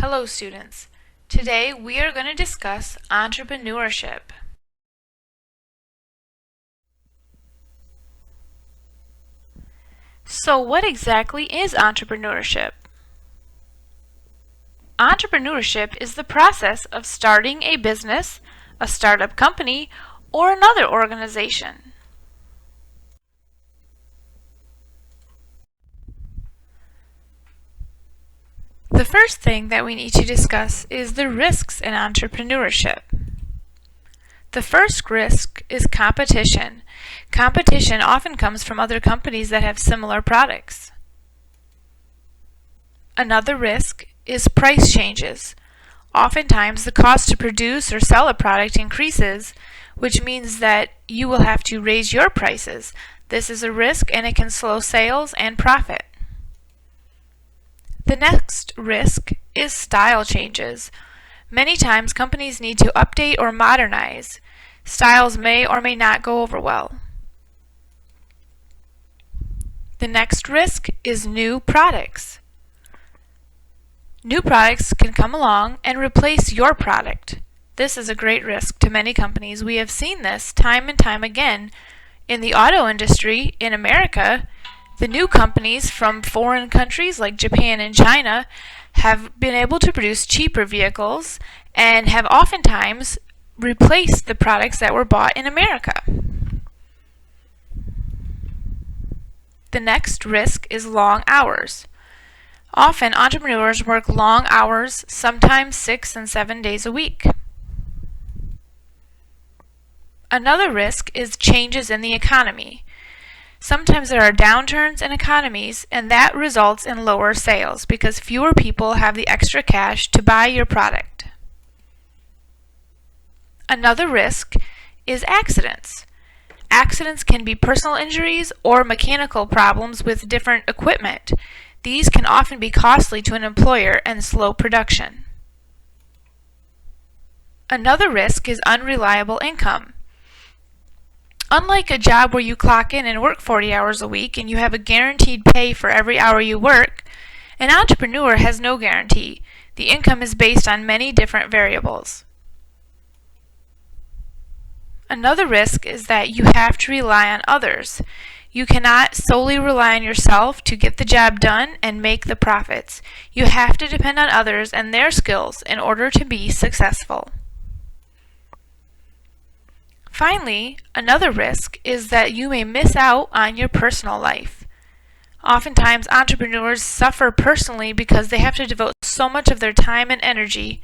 Hello students. Today we are going to discuss entrepreneurship. So what exactly is entrepreneurship? Entrepreneurship is the process of starting a business, a startup company, or another organization. The first thing that we need to discuss is the risks in entrepreneurship. The first risk is competition. Competition often comes from other companies that have similar products. Another risk is price changes. Oftentimes the cost to produce or sell a product increases, which means that you will have to raise your prices. This is a risk and it can slow sales and profit. The next risk is style changes. Many times companies need to update or modernize. Styles may or may not go over well. The next risk is new products. New products can come along and replace your product. This is a great risk to many companies. We have seen this time and time again in the auto industry in America. The new companies from foreign countries like Japan and China have been able to produce cheaper vehicles and have oftentimes replaced the products that were bought in America. The next risk is long hours. Often entrepreneurs work long hours, sometimes 6 and 7 days a week. Another risk is changes in the economy. Sometimes there are downturns in economies and that results in lower sales because fewer people have the extra cash to buy your product. Another risk is accidents. Accidents can be personal injuries or mechanical problems with different equipment. These can often be costly to an employer and slow production. Another risk is unreliable income. Unlike a job where you clock in and work 40 hours a week and you have a guaranteed pay for every hour you work, an entrepreneur has no guarantee. The income is based on many different variables. Another risk is that you have to rely on others. You cannot solely rely on yourself to get the job done and make the profits. You have to depend on others and their skills in order to be successful. Finally, another risk is that you may miss out on your personal life. Oftentimes, entrepreneurs suffer personally because they have to devote so much of their time and energy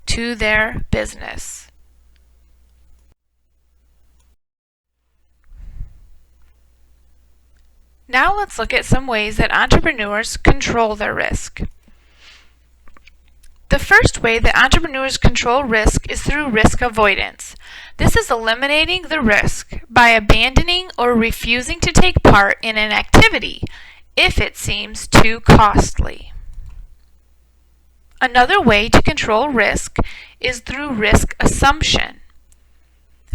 to their business. Now let's look at some ways that entrepreneurs control their risk. The first way that entrepreneurs control risk is through risk avoidance. This is eliminating the risk by abandoning or refusing to take part in an activity if it seems too costly. Another way to control risk is through risk assumption.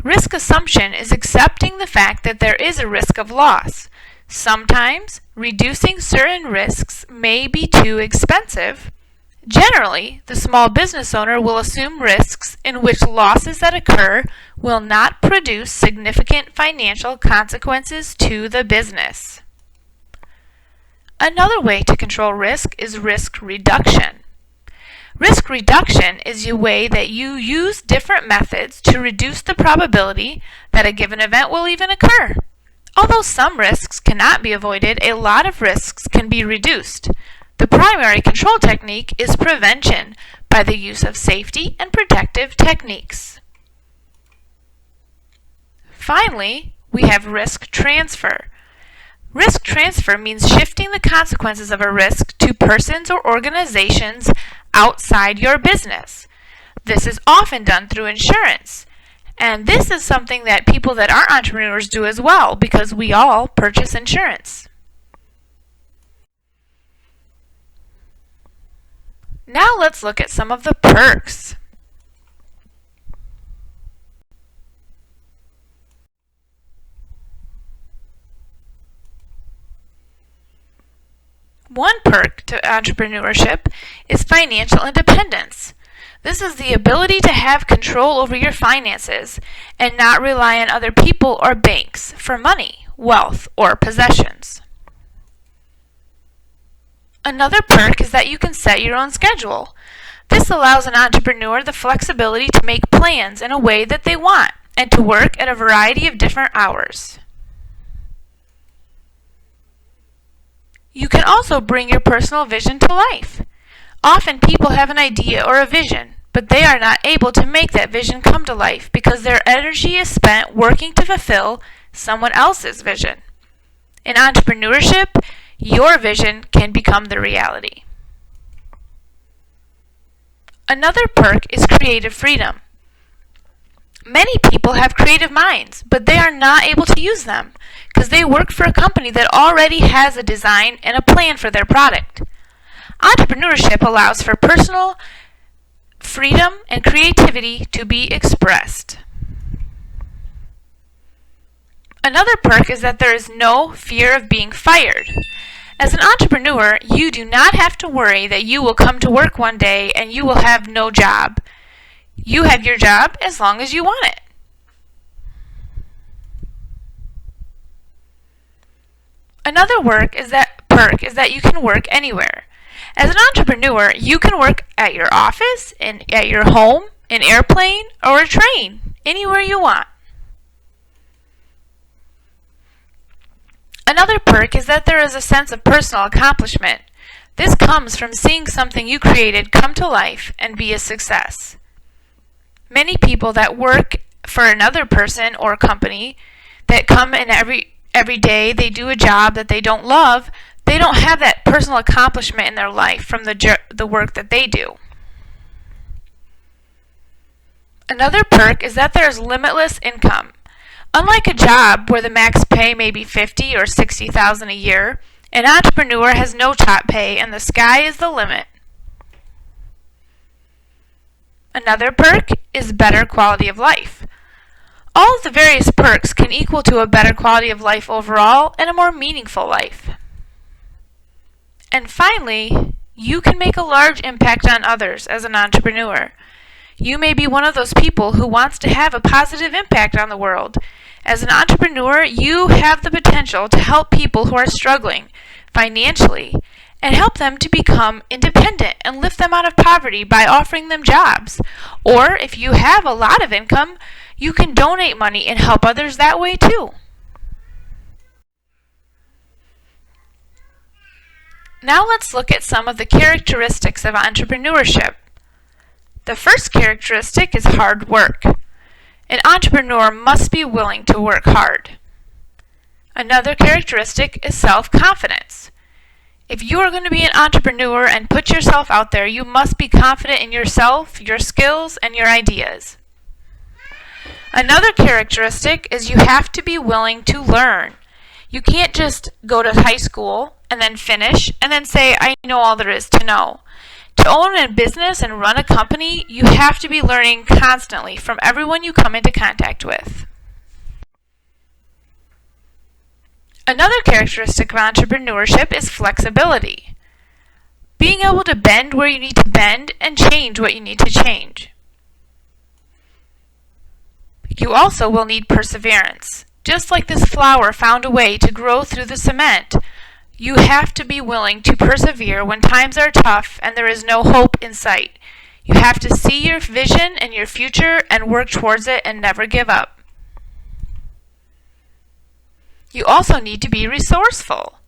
Risk assumption is accepting the fact that there is a risk of loss. Sometimes, reducing certain risks may be too expensive. Generally, the small business owner will assume risks in which losses that occur will not produce significant financial consequences to the business. Another way to control risk is risk reduction. Risk reduction is a way that you use different methods to reduce the probability that a given event will even occur. Although some risks cannot be avoided, a lot of risks can be reduced. The primary control technique is prevention by the use of safety and protective techniques. Finally, we have risk transfer. Risk transfer means shifting the consequences of a risk to persons or organizations outside your business. This is often done through insurance. And this is something that people that aren't entrepreneurs do as well because we all purchase insurance. Now let's look at some of the perks. One perk to entrepreneurship is financial independence. This is the ability to have control over your finances and not rely on other people or banks for money, wealth, or possessions. Another perk is that you can set your own schedule. This allows an entrepreneur the flexibility to make plans in a way that they want and to work at a variety of different hours. You can also bring your personal vision to life. Often people have an idea or a vision, but they are not able to make that vision come to life because their energy is spent working to fulfill someone else's vision. In entrepreneurship, your vision can become the reality. Another perk is creative freedom. Many people have creative minds, but they are not able to use them because they work for a company that already has a design and a plan for their product. Entrepreneurship allows for personal freedom and creativity to be expressed. Another perk is that there is no fear of being fired. As an entrepreneur, you do not have to worry that you will come to work one day and you will have no job. You have your job as long as you want it. Another perk is that you can work anywhere. As an entrepreneur, you can work at your office, at your home, an airplane, or a train, anywhere you want. Another perk is that there is a sense of personal accomplishment. This comes from seeing something you created come to life and be a success. Many people that work for another person or company that come in every day, they do a job that they don't love, they don't have that personal accomplishment in their life from the work that they do. Another perk is that there is limitless income. Unlike a job where the max pay may be $50,000 or $60,000 a year, an entrepreneur has no top pay and the sky is the limit. Another perk is better quality of life. All of the various perks can equal to a better quality of life overall and a more meaningful life. And finally, you can make a large impact on others as an entrepreneur. You may be one of those people who wants to have a positive impact on the world. As an entrepreneur, you have the potential to help people who are struggling financially and help them to become independent and lift them out of poverty by offering them jobs. Or if you have a lot of income, you can donate money and help others that way too. Now let's look at some of the characteristics of entrepreneurship. The first characteristic is hard work. An entrepreneur must be willing to work hard. Another characteristic is self-confidence. If you are going to be an entrepreneur and put yourself out there, you must be confident in yourself, your skills, and your ideas. Another characteristic is you have to be willing to learn. You can't just go to high school and then finish and then say, I know all there is to know. To own a business and run a company, you have to be learning constantly from everyone you come into contact with. Another characteristic of entrepreneurship is flexibility. Being able to bend where you need to bend and change what you need to change. You also will need perseverance. Just like this flower found a way to grow through the cement, you have to be willing to persevere when times are tough and there is no hope in sight. You have to see your vision and your future and work towards it and never give up. You also need to be resourceful.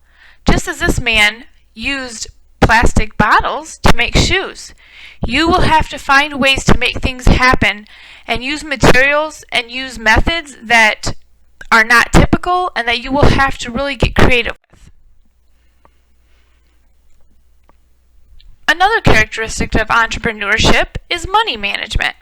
Just as this man used plastic bottles to make shoes, you will have to find ways to make things happen and use materials and use methods that are not typical and that you will have to really get creative with. Another characteristic of entrepreneurship is money management.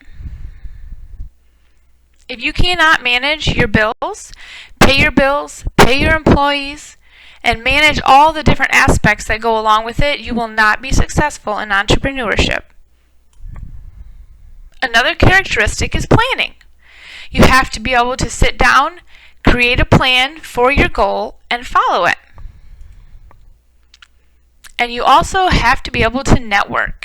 If you cannot manage your bills, pay your employees, and manage all the different aspects that go along with it, you will not be successful in entrepreneurship. Another characteristic is planning. You have to be able to sit down, create a plan for your goal, and follow it. And you also have to be able to network.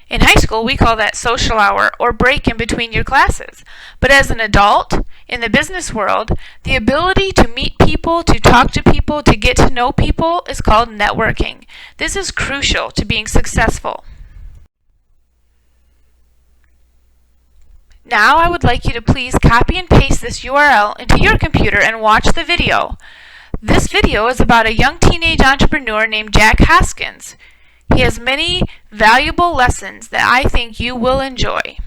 In high school, we call that social hour or break in between your classes. But as an adult, in the business world, the ability to meet people, to talk to people, to get to know people is called networking. This is crucial to being successful. Now I would like you to please copy and paste this URL into your computer and watch the video. This video is about a young teenage entrepreneur named Jack Hoskins. He has many valuable lessons that I think you will enjoy.